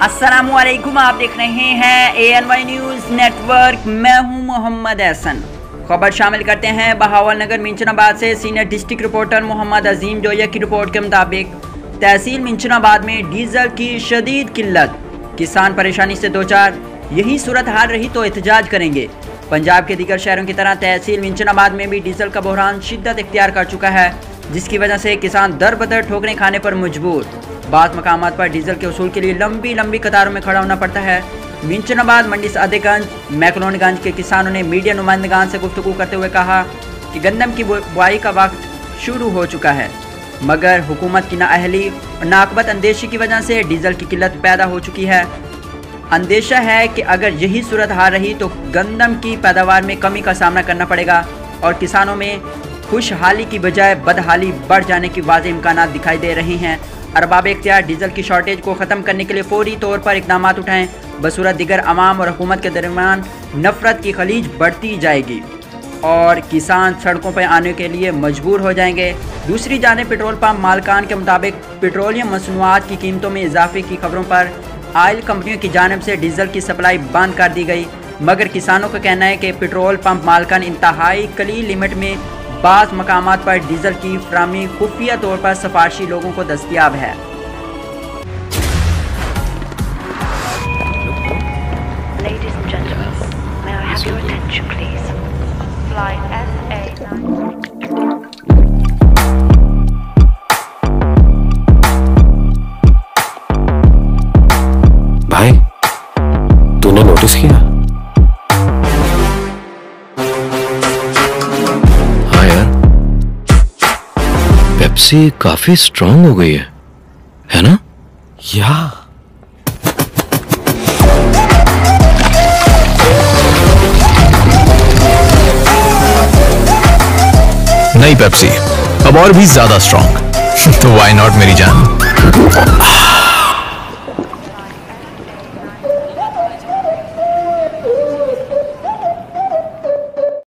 अस्सलामुअलैकुम, आप देख रहे हैं ANY न्यूज़ नेटवर्क। मैं हूं मोहम्मद एहसन। खबर शामिल करते हैं बहावल नगर मिंचनाबाद से सीनियर डिस्ट्रिक्ट रिपोर्टर मोहम्मद अजीम जोया की रिपोर्ट के मुताबिक तहसील मिंचनाबाद में डीजल की शदीद किल्लत, किसान परेशानी से दो चार। यही सूरत हाल रही तो एहतजाज करेंगे। पंजाब के दीगर शहरों की तरह तहसील मिंचनाबाद में भी डीजल का बहरान शिद्दत इख्तियार कर चुका है, जिसकी वजह से किसान दर बदर ठोकरें खाने पर मजबूर। बाद मकामात पर डीजल के वसूल के लिए लंबी लंबी कतारों में खड़ा होना पड़ता है। मिंचनाबाद, मंडी सादेगंज, मैकलोनगंज के किसानों ने मीडिया नुमाइंदगान से गुफ्तगू करते हुए कहा कि गंदम की बुआई का वक्त शुरू हो चुका है, मगर हुकूमत की नाअहली और नाकबत अंदेशी की वजह से डीजल की किल्लत पैदा हो चुकी है। अंदेशा है कि अगर यही सूरत हाल रही तो गंदम की पैदावार में कमी का सामना करना पड़ेगा और किसानों में खुशहाली की बजाय बदहाली बढ़ जाने की वाज़ेह इम्कानात दिखाई दे रहे हैं। अरबाब इख्तियार डीजल की शॉर्टेज को ख़त्म करने के लिए फौरी तौर पर इक़दाम उठाएं, बसूरत दिगर अवाम और हुकूमत के दरमियान नफरत की खलीज बढ़ती जाएगी और किसान सड़कों पर आने के लिए मजबूर हो जाएंगे। दूसरी जानिब पेट्रोल पंप मालकान के मुताबिक पेट्रोलियम मसनूआत की कीमतों में इजाफे की खबरों पर ऑयल कंपनियों की जानिब से डीजल की सप्लाई बंद कर दी गई, मगर किसानों का कहना है कि पेट्रोल पंप मालकान इंतहाई कलील लिमिट में बाज़ मकामात पर डीजल की फराहमी खुफिया तौर पर सफारशी लोगों को दस्तयाब है। भाई, तूने नोटिस किया? हाँ यार, पेप्सी काफी स्ट्रांग हो गई है ना? या नहीं पेप्सी, अब और भी ज्यादा स्ट्रांग। तो व्हाई नॉट मेरी जान।